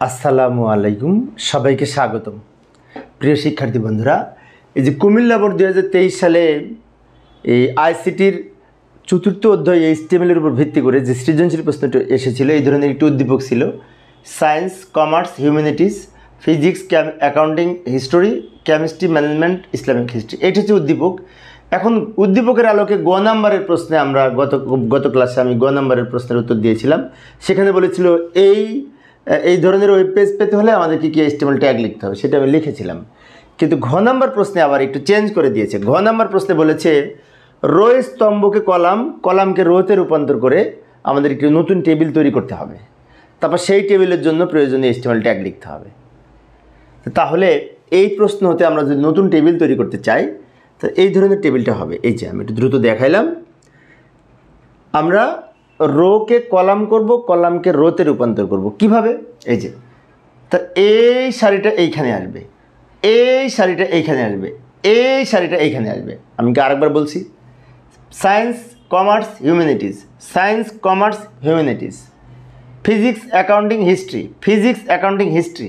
আসসালামু আলাইকুম, সবাইকে স্বাগতম। প্রিয় শিক্ষার্থী বন্ধুরা, এই যে কুমিল্লা বোর্ড 2023 সালে এই আইসিটির চতুর্থ অধ্যায় HTML এর উপর ভিত্তি করে যে সৃজনশীল প্রশ্নটি এসেছিল, এই ধরনের একটি উদ্দীপক ছিল science, commerce, humanities, physics, accounting, history, chemistry, management, Islamic history. এটি হচ্ছে উদ্দীপক। এখন উদ্দীপকের আলোকে গ নাম্বারের প্রশ্নে আমরা গত ক্লাসে আমি গ নাম্বারের প্রশ্নের উত্তর দিয়েছিলাম। সেখানে বলেছিল এই ধরনের ওয়েব পেজ পেতে হলে আমাদেরকে কি HTML ট্যাগ লিখতে হবে, সেটা আমি লিখেছিলাম। কিন্তু ঘ নাম্বার প্রশ্নে আবার একটু চেঞ্জ করে দিয়েছে। ঘ নাম্বার প্রশ্নে বলেছে রো স্তম্ভকে কলামকে রোতে রূপান্তর করে আমাদের একটি নতুন টেবিল তৈরি করতে হবে। তারপর সেই টেবিলের জন্য প্রয়োজনীয় HTML ট্যাগ লিখতে হবে। তাহলে এই প্রশ্ন হতে আমরা যদি নতুন টেবিল তৈরি করতে চাই, তো এই ধরনের টেবিলটা হবে। এই যে আমি একটু দ্রুত দেখাইলাম, আমরা রোকে কলাম করব, কলামকে রোতে রূপান্তর করব। কিভাবে? এই যে, তা এই সারিটা এইখানে আসবে, এই সারিটা এইখানে আসবে, এই সারিটা এইখানে আসবে। আমি কি আরেকবার বলছি? Science, commerce, humanities, science, commerce, humanities, physics, accounting, history, physics, accounting, history,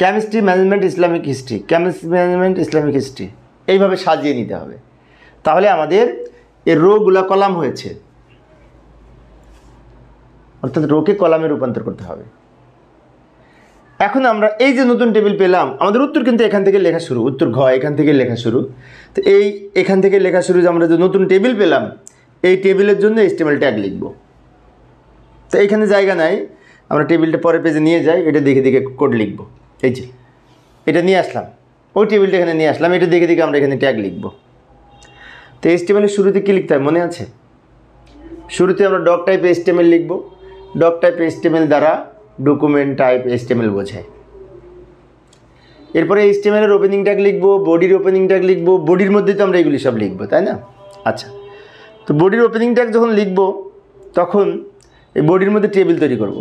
chemistry, management, Islamic history, chemistry, management, Islamic history. এইভাবে সাজিয়ে নিতে হবে। তাহলে আমাদের এই রোগুলা কলাম হয়েছে, অর্থাৎ রোকে কলামে রূপান্তর করতে হবে। এখন আমরা এই যে নতুন টেবিল পেলাম, আমাদের উত্তর কিন্তু এখান থেকে লেখা শুরু। উত্তর ঘ এখান থেকে লেখা শুরু। তো এখান থেকে লেখা শুরু যে আমরা যে নতুন টেবিল পেলাম, এই টেবিলের জন্য HTML ট্যাগ লিখব। তো এইখানে জায়গা নাই, আমরা টেবিলটা পরের পেজে নিয়ে যাই, এটা দেখে দেখে কোড লিখব। এই যে এটা নিয়ে আসলাম, ওই টেবিলটা এখানে নিয়ে আসলাম, এটা দেখে দেখে আমরা এখানে ট্যাগ লিখব। তো HTML এর শুরুতে কী লিখতে হয় মনে আছে? শুরুতে আমরা ডক টাইপ HTML লিখব। ডক টাইপ HTML দ্বারা ডকুমেন্ট টাইপ HTML বোঝায়। এরপরে HTML এর ওপেনিং ট্যাগ লিখব, বডির ওপেনিং ট্যাগ লিখব। বডির মধ্যে তো আমরা এগুলি সব লিখব, তাই না? আচ্ছা, তো বডির ওপেনিং ট্যাগ যখন লিখব, তখন এই বডির মধ্যে টেবিল তৈরি করব।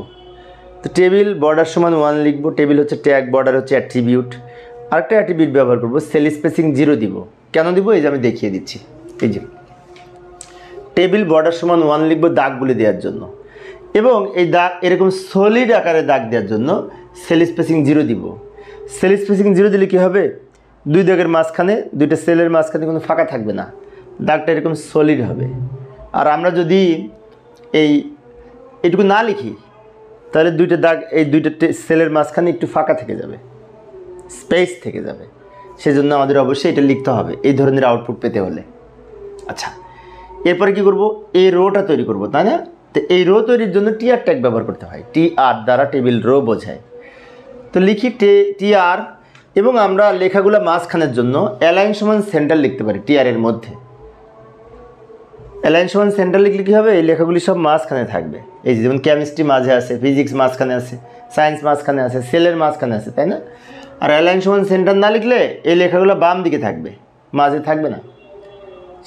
তো টেবিল বর্ডার সমান 1 লিখব। টেবিল হচ্ছে ট্যাগ, বর্ডার হচ্ছে অ্যাট্রিবিউট। আরেকটা অ্যাট্রিবিউট ব্যবহার করব, সেল স্পেসিং 0 দিব। কেন দিব? এই যে আমি দেখিয়ে দিচ্ছি। এই যে টেবিল বর্ডার সমান 1 লিখব দাগগুলি দেওয়ার জন্য, এবং এই দাগ এরকম সলিড আকারে দাগ দেওয়ার জন্য সেল স্পেসিং 0 দিব। সেল স্পেসিং 0 দিলে কী হবে? দুই দাগের মাঝখানে, দুইটা সেলের মাঝখানে কোনো ফাঁকা থাকবে না, দাগটা এরকম সলিড হবে। আর আমরা যদি এইটুকু না লিখি, তাহলে দুইটা দাগ এই দুইটা সেলের মাঝখানে একটু ফাঁকা থেকে যাবে, স্পেস থেকে যাবে। সেজন্য আমাদের অবশ্যই এটা লিখতে হবে এই ধরনের আউটপুট পেতে হলে। আচ্ছা, এরপরে কি করব? এই রোটা তৈরি করব, তাই না? তো এই রো তৈরির জন্য টিআর ট্যাগ ব্যবহার করতে হয়। টিআর দ্বারা টেবিল রো বোঝায়। তো লিখি টিআর, এবং আমরা লেখাগুলো মাঝখানের জন্য অ্যালাইন সমান সেন্টার লিখতে পারি। টিআর এর মধ্যে অ্যালাইন সমান সেন্টার লিখলে কী হবে? এই লেখাগুলি সব মাঝখানে থাকবে। এই যেমন কেমিস্ট্রি মাঝে আছে, ফিজিক্স মাঝখানে আছে, সায়েন্স মাঝখানে আছে, সেলের মাঝখানে আছে, তাই না? আর অ্যালাইন সমান সেন্টার না লিখলে এই লেখাগুলো বাম দিকে থাকবে, মাঝে থাকবে না।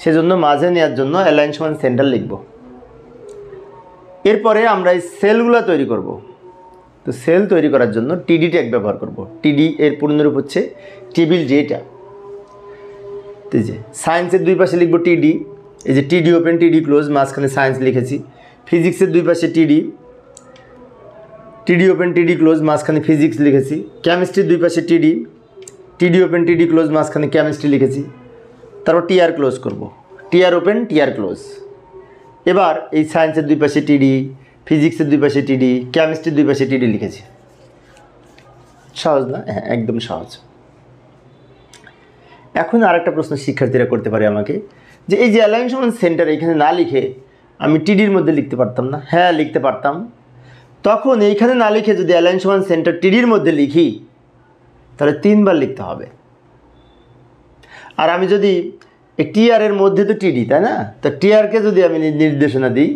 সেজন্য মাঝে নেওয়ার জন্য অ্যালাইন সমান সেন্টার লিখব। এরপরে আমরা এই সেলগুলো তৈরি করব। তো সেল তৈরি করার জন্য টিডি ট্যাগ ব্যবহার করব। টিডি এর পূর্ণরূপ হচ্ছে টেবিল ডেটা। তো যে সায়েন্সের দুই পাশে লিখব টিডি। এই যে টিডি ওপেন, টিডি ক্লোজ, মাঝখানে সায়েন্স লিখেছি। ফিজিক্সের দুই পাশে টিডি, টিডি ওপেন, টিডি ক্লোজ, মাঝখানে ফিজিক্স লিখেছি। কেমিস্ট্রির দুই পাশে টিডি, টিডি ওপেন, টিডি ক্লোজ, মাঝখানে কেমিস্ট্রি লিখেছি। তারপর টিআর ক্লোজ করব, টিআর ওপেন, টিআর ক্লোজ। এবার এই সায়েন্সের দুই পাশে টিডি, ফিজিক্সের দুই পাশে টিডি, কেমিস্ট্রির দুই পাশে টিডি লিখেছি। সহজ না? হ্যাঁ, একদম সহজ। এখন আরেকটা প্রশ্ন শিক্ষার্থীরা করতে পারে আমাকে, যে এই যে অ্যালাইন সমান সেন্টার এখানে না লিখে আমি টিডির মধ্যে লিখতে পারতাম না? হ্যাঁ, লিখতে পারতাম। তখন এইখানে না লিখে যদি অ্যালাইন সমান সেন্টার টিডির মধ্যে লিখি, তাহলে 3 বার লিখতে হবে। আর আমি যদি টিআর এর মধ্যে তো টিডি, তাই না? তো টিআরকে যদি আমি নির্দেশনা দিই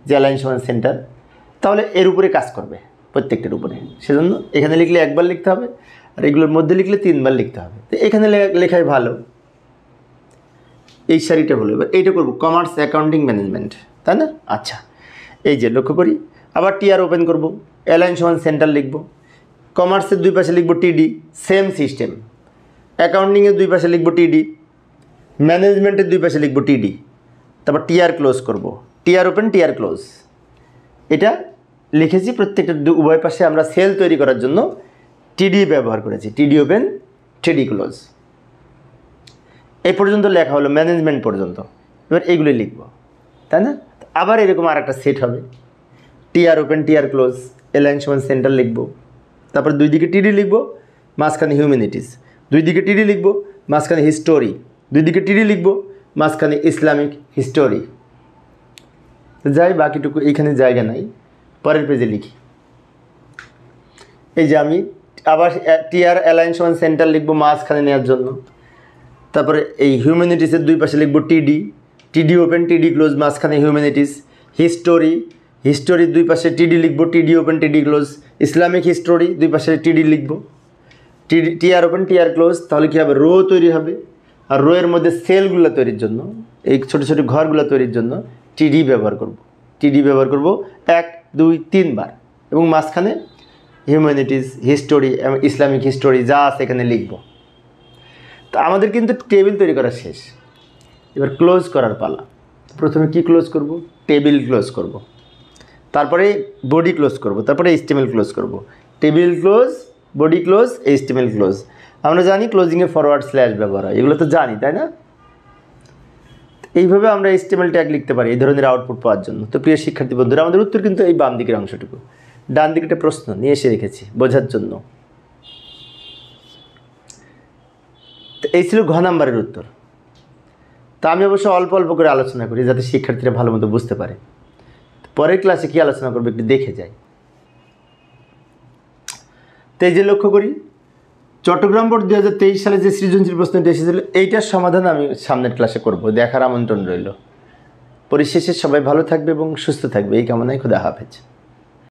যে অ্যালাইন সমান সেন্টার, তাহলে এর উপরে কাজ করবে, প্রত্যেকটার উপরে। সেজন্য এখানে লিখলে 1 বার লিখতে হবে, আর এগুলোর মধ্যে লিখলে 3 বার লিখতে হবে। তো এখানে লেখাই ভালো, এই সারিটা হলো। এবার এইটা করবো কমার্স, অ্যাকাউন্টিং, ম্যানেজমেন্ট, তাই না? আচ্ছা, এই যে লক্ষ্য করি, আবার টিআর ওপেন করব, অ্যালাইন সমান সেন্টার লিখব। কমার্সের দুই পাশে লিখব টিডি, সেম সিস্টেম। অ্যাকাউন্টিংয়ের দুই পাশে লিখব টিডি, ম্যানেজমেন্টের দুই পাশে লিখব টিডি। তারপর টিআর ক্লোজ করব, টিআর ওপেন, টিআর ক্লোজ। এটা লিখেছি প্রত্যেকটা উভয় পাশে আমরা সেল তৈরি করার জন্য টিডি ব্যবহার করেছি, টিডি ওপেন টিডি ক্লোজ। এই পর্যন্ত লেখা হলো, ম্যানেজমেন্ট পর্যন্ত। এবার এইগুলি লিখব, তাই না? আবার এরকম আর একটা সেট হবে, TR open TR close, align সমান সেন্টার লিখব, তারপর দুই দিকে টিডি লিখব, মাঝখানে হিউম্যানিটিস, দুই দিকে টিডি লিখব, মাঝখানে হিস্টোরি, দুই দিকে টিডি লিখব, মাঝখানে ইসলামিক হিস্টোরি। যাই, বাকিটুকু এইখানে জায়গা নাই, পরের পেজে লিখি। এই যে আমি আবার টিআর অ্যালাইন সমান সেন্টার লিখব মাঝখানে নেওয়ার জন্য, তারপরে এই হিউম্যানিটিসের দুই পাশে লিখব টিডি, টিডি ওপেন টিডি ক্লোজ, মাঝখানে হিউম্যানিটিস, হিস্টোরি, হিস্টোরির দুই পাশে টিডি লিখব, টিডি ওপেন টিডি ক্লোজ, ইসলামিক হিস্টোরি, দুই পাশে টিডি লিখব, টিআর ওপেন টিআর ক্লোজ। তাহলে কী হবে, রো তৈরি হবে। আর রো এর মধ্যে সেলগুলো তৈরির জন্য, এই ছোটো ছোটো ঘরগুলো তৈরির জন্য টিডি ব্যবহার করব, টিডি ব্যবহার করব 1 2 3 বার, এবং মাঝখানে হিউম্যানিটিস, হিস্টোরি এবং ইসলামিক হিস্টোরি যা আছে এখানে লিখব। তো আমাদের কিন্তু টেবিল তৈরি করা শেষ, এবার ক্লোজ করার পালা। প্রথমে কি ক্লোজ করব, টেবিল ক্লোজ করব, তারপরে বডি ক্লোজ করব, তারপরে এইচটিএমএল ক্লোজ করব। Table close, body close, HTML close. আমরা জানি ক্লোজিংয়ে ফরওয়ার্ড স্ল্যাশ ব্যবহার হয়, এগুলো তো জানি, তাই না? এইভাবে আমরা এইচটিএমএল ট্যাগ লিখতে পারি এই ধরনের আউটপুট পাওয়ার জন্য। তো প্রিয় শিক্ষার্থী বন্ধুরা, আমাদের উত্তর কিন্তু এই বাম দিকের অংশটুকু। ডান দিকে একটা প্রশ্ন নিয়ে এসে রেখেছি বোঝার জন্য। তো এই ছিল ঘ নাম্বারের উত্তর। তা আমি অবশ্য অল্প অল্প করে আলোচনা করি যাতে শিক্ষার্থীরা ভালো মতো বুঝতে পারে। পরের ক্লাসে কী আলোচনা করবো একটু দেখে যাই। তো এই যে লক্ষ্য করি, চট্টগ্রাম বোর্ড 2023 সালে যে সৃজনশীল প্রশ্নটি এসেছিল, এইটার সমাধান আমি সামনের ক্লাসে করব, দেখার আমন্ত্রণ রইল। পরিশেষে সবাই ভালো থাকবে এবং সুস্থ থাকবে এই কামনায়। খোদা হাফেজ।